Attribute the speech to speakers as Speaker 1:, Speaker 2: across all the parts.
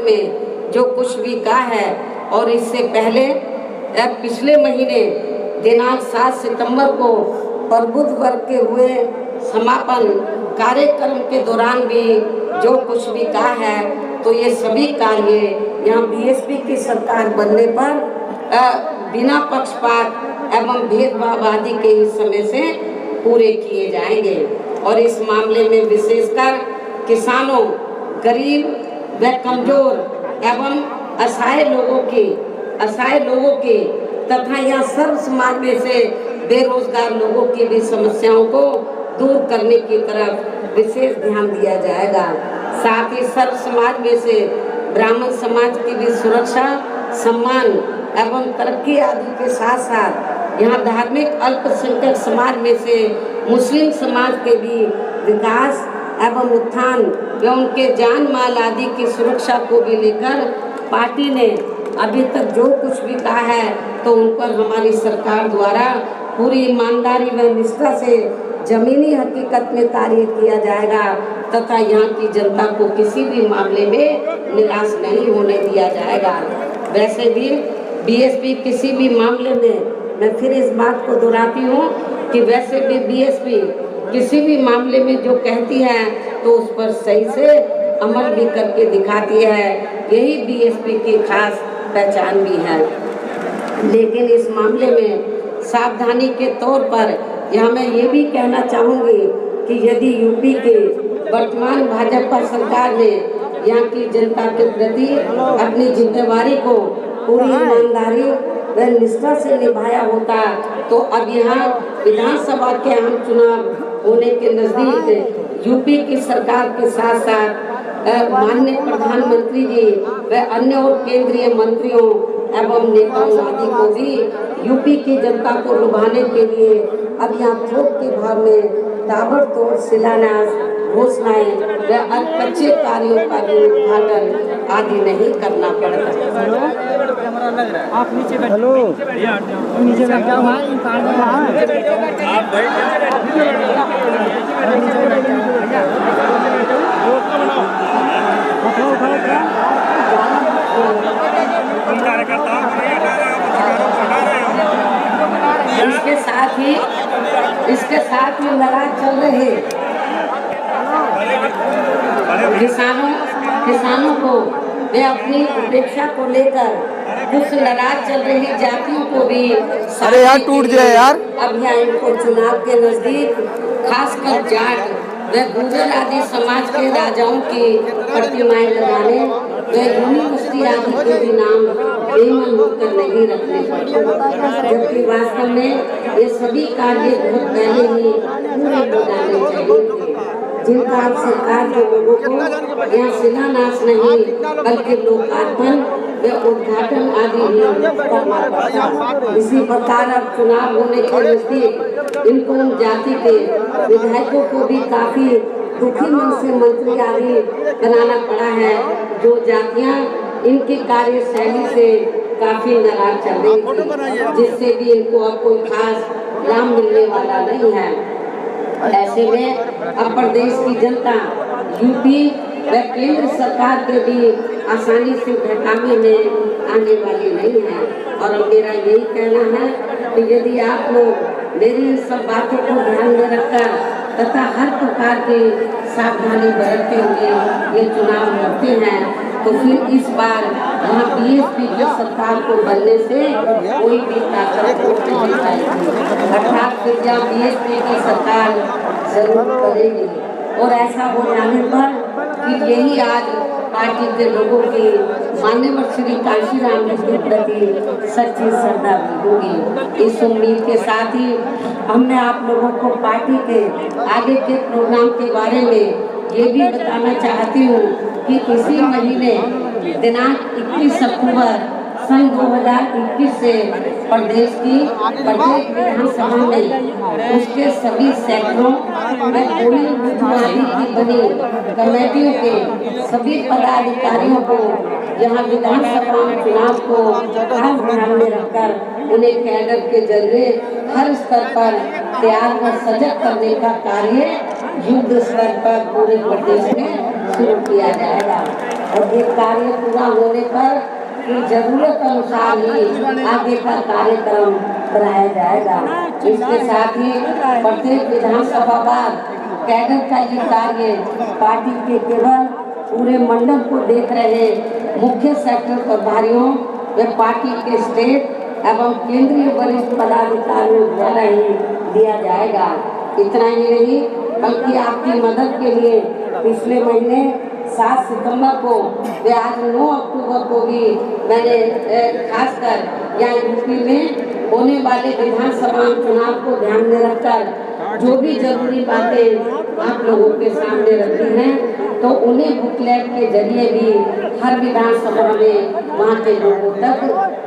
Speaker 1: में जो कुछ भी कहा है, और इससे पहले पिछले महीने दिनांक 7 सितंबर को प्रबुद्ध वर्ग के हुए समापन कार्यक्रम के दौरान भी जो कुछ भी कहा है, तो ये सभी कार्य यहाँ बीएसपी की सरकार बनने पर बिना पक्षपात एवं भेदभाव आदि के इस समय से पूरे किए जाएंगे। और इस मामले में विशेषकर किसानों, गरीब व कमजोर एवं असहाय लोगों के तथा यहाँ सर्व समाज में से बेरोजगार लोगों की भी समस्याओं को दूर करने की तरफ विशेष ध्यान दिया जाएगा। साथ ही सर्व समाज में से ब्राह्मण समाज की भी सुरक्षा, सम्मान एवं तरक्की आदि के साथ साथ यहाँ धार्मिक अल्पसंख्यक समाज में से मुस्लिम समाज के भी विकास एवं उत्थान एवं उनके जान माल आदि की सुरक्षा को भी लेकर पार्टी ने अभी तक जो कुछ भी कहा है, तो उन पर हमारी सरकार द्वारा पूरी ईमानदारी व निष्ठा से जमीनी हकीकत में कार्य किया जाएगा तथा यहाँ की जनता को किसी भी मामले में निराश नहीं होने दिया जाएगा। वैसे भी बीएसपी किसी भी मामले में, मैं फिर इस बात को दोहराती हूँ कि वैसे भी बीएसपी किसी भी मामले में जो कहती है तो उस पर सही से अमल भी करके दिखाती है। यही बीएसपी की खास पहचान भी है। लेकिन इस मामले में सावधानी के तौर पर यहाँ मैं ये भी कहना चाहूँगी कि यदि यूपी के वर्तमान भाजपा सरकार ने यहाँ की जनता के प्रति अपनी जिम्मेवारी को पूरी ईमानदारी व निष्ठा से निभाया होता, तो अब यहाँ विधानसभा के आम चुनाव होने के नज़दीक यूपी की सरकार के साथ साथ माननीय प्रधानमंत्री जी व अन्य और केंद्रीय मंत्रियों एवं नेताओं आदि को भी यूपी की जनता को लुभाने के लिए अब यहाँ थोक के भाव में ताबड़तोड़ शिलान्यास, घोषणाएं व कच्चे कार्यों का भी उद्घाटन आदि नहीं करना पड़ता।
Speaker 2: आप नीचे हेलो नीचे क्या हुआ
Speaker 1: इसके साथ ही लड़ाई चल रही किसानों को वे अपनी उपेक्षा को लेकर कुछ लड़ाई चल रही जातियों को भी
Speaker 2: अरे यार टूट जाए यार।
Speaker 1: अब यहाँ इनको चुनाव के नजदीक खासकर जाट व गुर्जर आदि समाज के राजाओं की प्रतिमाएं लगाने व यूनिवर्सिटी आदि के भी नाम बेईमान होकर नहीं रखने पड़ते, जबकि वास्तव में ये सभी कार्य बहुत पहले ही पूरे हो जाने चाहिए थे, जिनका अब सरकार के लोगों को यहाँ शिलान्यास नहीं बल्कि लोकार्पण व उद्घाटन आदि ही करना पड़ता। इसी प्रकार अब चुनाव होने के नजदीक इनको उन जाति के विधायकों को भी काफी दुखी मन से मंत्री आदि बनाना पड़ा है, जो जातियाँ इनकी कार्यशैली से काफी नाराज चल रही थी, जिससे भी इनको अब कोई खास लाभ मिलने वाला नहीं है। ऐसे में अब प्रदेश की जनता यूपी व केंद्र सरकार के भी आसानी से बहकावे में आने वाली नहीं है। और अब मेरा यही कहना है कि यदि आप लोग मेरी इन सब बातों को ध्यान में रखकर तथा हर प्रकार की सावधानी बरतते हुए ये चुनाव लड़ते हैं, तो फिर इस बार यहाँ बीएसपी की सरकार को बनने से कोई भी ताकत नहीं पाएगी, अर्थात फिर जहाँ बीएसपी की सरकार जरूर करेगी। और ऐसा हो जाने पर फिर यही आज पार्टी के लोगों की माननीय श्री काशीराम जी के प्रति सच्ची श्रद्धा भी होगी। इस उम्मीद के साथ ही हमने आप लोगों को पार्टी के आगे के प्रोग्राम के बारे में ये भी बताना चाहती हूँ कि इसी महीने दिनांक 21 अक्टूबर सन 2021 से प्रदेश की प्रत्येक विधानसभा में उसके सभी सेक्टरों में पोलिंग बूथ आदि की बनी कमेटियों के सभी पदाधिकारियों को यहाँ विधानसभा चुनाव को खास ध्यान में रखकर उन्हें कैडर के जरिए हर स्तर पर तैयार व सजग करने का कार्य युद्ध स्तर पर पूरे प्रदेश में शुरू किया जाएगा। और ये कार्य पूरा होने पर फिर जरूरत अनुसार ही आगे का कार्यक्रम बनाया जाएगा। इसके साथ ही प्रत्येक विधानसभा वार कैडर का ये कार्य पार्टी के केवल पूरे मंडल को देख रहे मुख्य सेक्टर प्रभारियों व पार्टी के स्टेट एवं केंद्रीय वरिष्ठ पदाधिकारियों द्वारा ही दिया जाएगा। इतना ही नहीं बल्कि आपकी मदद के लिए पिछले महीने 7 सितंबर को व आज 9 अक्टूबर को भी मैंने खासकर यहाँ यूपी में होने वाले विधानसभा चुनाव को ध्यान में रखकर जो भी जरूरी बातें आप लोगों के सामने रखी हैं तो उन्हें बुकलेट के जरिए भी हर विधानसभा में वहाँ के लोगों तक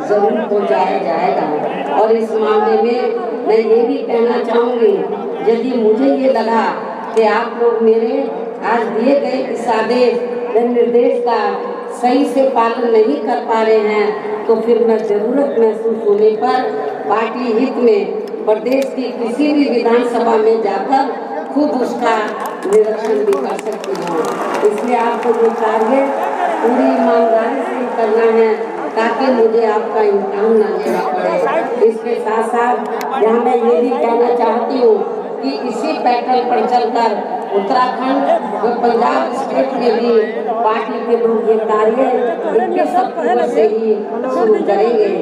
Speaker 1: जरूर पहुँचाया जाएगा। और इस मामले में मैं ये भी कहना चाहूँगी, यदि मुझे ये लगा कि आप लोग मेरे आज दिए गए इस आदेश व निर्देश का सही से पालन नहीं कर पा रहे हैं तो फिर मैं जरूरत महसूस होने पर पार्टी हित में प्रदेश की किसी भी विधानसभा में जाकर खुद उसका निरीक्षण भी कर सकती हूँ। इसलिए आपको ये कार्य पूरी ईमानदारी से करना है ताकि मुझे आपका इम्तिहान न लेना पड़े। इसके साथ साथ यहाँ मैं ये भी कहना चाहती हूँ कि इसी पैटर्न पर चलकर उत्तराखंड व पंजाब स्टेट में भी पार्टी के लोग ये कार्य 21 अक्टूबर से ही शुरू करेंगे।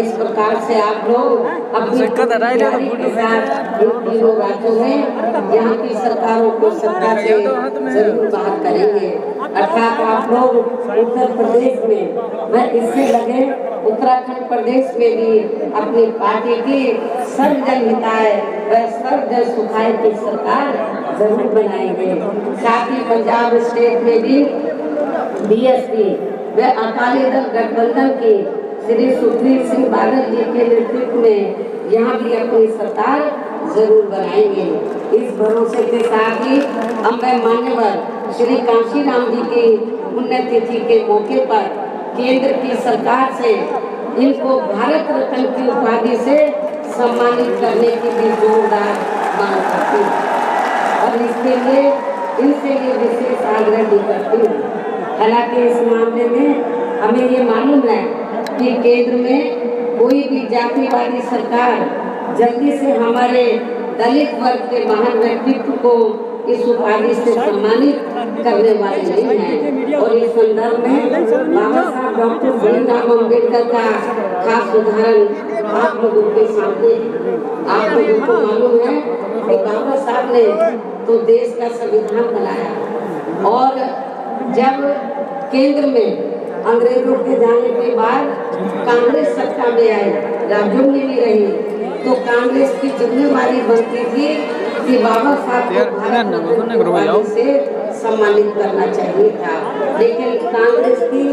Speaker 1: इस प्रकार से आप लोग अपनी तैयारी के साथ इन तीनों राज्यों में यहाँ की सरकारों को सत्ता से जरूर बाहर करेंगे। अर्थात आप लोग उत्तर प्रदेश में व इससे लगे उत्तराखंड प्रदेश में भी अपनी पार्टी की सर्वजन हिताय व सर्वजन सुखाय की सरकार जरूर बनाएंगे। साथ ही पंजाब स्टेट में भी बीएसपी व अकाली दल गठबंधन की श्री सुखबीर सिंह बादल जी के नेतृत्व में यहाँ भी अपनी सरकार जरूर बनाएंगे। इस भरोसे के साथ ही अब मैं मान्यवर श्री कांशीराम जी की पुण्यतिथि के मौके पर केंद्र की सरकार से इनको भारत रत्न की उपाधि से सम्मानित करने की भी जोरदार मांग करती हूँ और इसके लिए इनसे ये विशेष आग्रह भी करती हूँ। हालांकि इस मामले में हमें ये मालूम है कि केंद्र में कोई भी जातिवादी सरकार जल्दी से हमारे दलित वर्ग के महान व्यक्तित्व को इस उपाधि से सम्मानित करने वाले नहीं हैं। और इस संदर्भ में बाबा साहब डॉक्टर भीमराव अम्बेडकर का खास उदाहरण आप लोगों के सामने। आप लोगों को मालूम है कि बाबा साहब ने तो देश का संविधान बनाया और जब केंद्र में अंग्रेजों के जाने के बाद कांग्रेस सत्ता में आई, राज्यों में भी रही, तो कांग्रेस की जिम्मेवारी बनती थी कि बाबा साहब को भारत रत्न की उपाधि से सम्मानित करना चाहिए था। लेकिन कांग्रेस की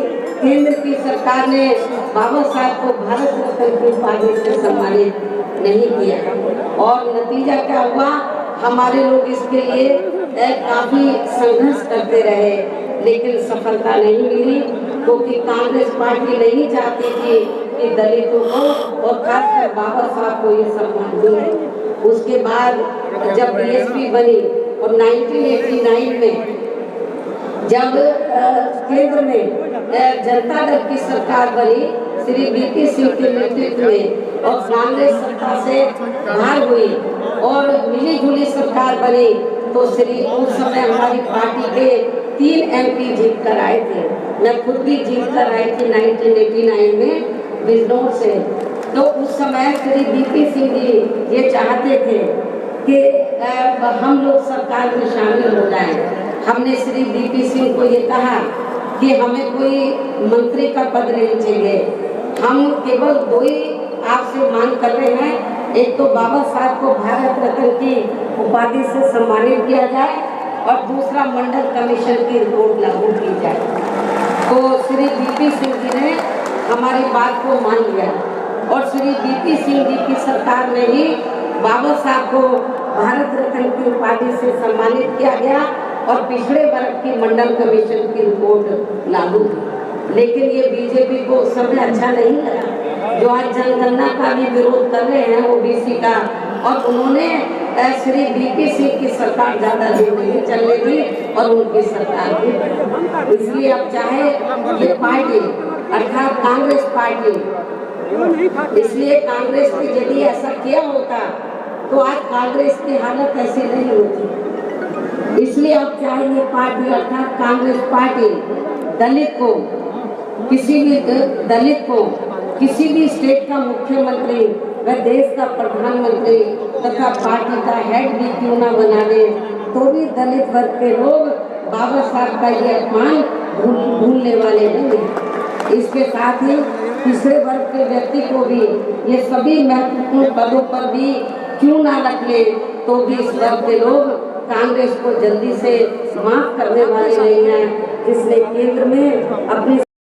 Speaker 1: केंद्र की सरकार ने बाबा साहब को भारत रत्न की उपाधि से सम्मानित नहीं किया और नतीजा क्या हुआ, हमारे लोग इसके लिए काफी संघर्ष करते रहे लेकिन सफलता नहीं मिली क्योंकि कांग्रेस पार्टी नहीं चाहती थी कि दलितों को और खासकर बाबा साहब को ये सम्मान मिले। उसके बाद जब बीएसपी बनी और 1989 में जब केंद्र में जनता दल की सरकार बनी श्री वीपी सिंह के नेतृत्व में और कांग्रेस सत्ता से बाहर हुई और मिली जुली सरकार बनी तो श्री उस समय हमारी पार्टी के 3 MP जीत कर आए थे। मैं खुद भी जीत कर आई थी 1989 में बिजनौर से। तो उस समय श्री वीपी सिंह जी ये चाहते थे कि हम लोग सरकार में शामिल हो जाएं। हमने श्री वीपी सिंह को ये कहा कि हमें कोई मंत्री का पद नहीं चाहिए, हम केवल 2 ही आपसे मांग कर रहे हैं, एक तो बाबा साहब को भारत रत्न की उपाधि से सम्मानित किया जाए और दूसरा मंडल कमीशन की रिपोर्ट लागू की जाए। तो श्री वीपी सिंह जी ने हमारी बात को मान लिया और श्री वीपी सिंह जी की सरकार में ही बाबा साहब को भारत रत्न की उपाधि से सम्मानित किया गया और पिछड़े वर्ग की मंडल कमीशन की रिपोर्ट लागू की। लेकिन ये बीजेपी को उस समय अच्छा नहीं लगा जो आज जनगणना का भी विरोध कर रहे हैं ओबीसी का, और उन्होंने श्री बीपी सिंह की सरकार ज्यादा दिन नहीं चलने दी और उनकी सरकार भी। इसलिए अब चाहे ये पार्टी अर्थात कांग्रेस पार्टी, इसलिए कांग्रेस ने यदि ऐसा किया होता तो आज कांग्रेस की हालत ऐसी नहीं होती। इसलिए अब चाहे ये पार्टी अर्थात कांग्रेस पार्टी दलित को किसी भी स्टेट का मुख्यमंत्री व देश का प्रधानमंत्री तथा पार्टी का हेड भी क्यों ना बना दे, तो भी दलित वर्ग के लोग बाबा साहब का ये अपमान भूलने वाले नहीं। इसके साथ ही तीसरे वर्ग के व्यक्ति को भी ये सभी महत्वपूर्ण पदों पर भी क्यों ना रख ले, तो भी इस वर्ग के लोग कांग्रेस को जल्दी से माफ करने वाले नहीं हैं, जिसने केंद्र में अपनी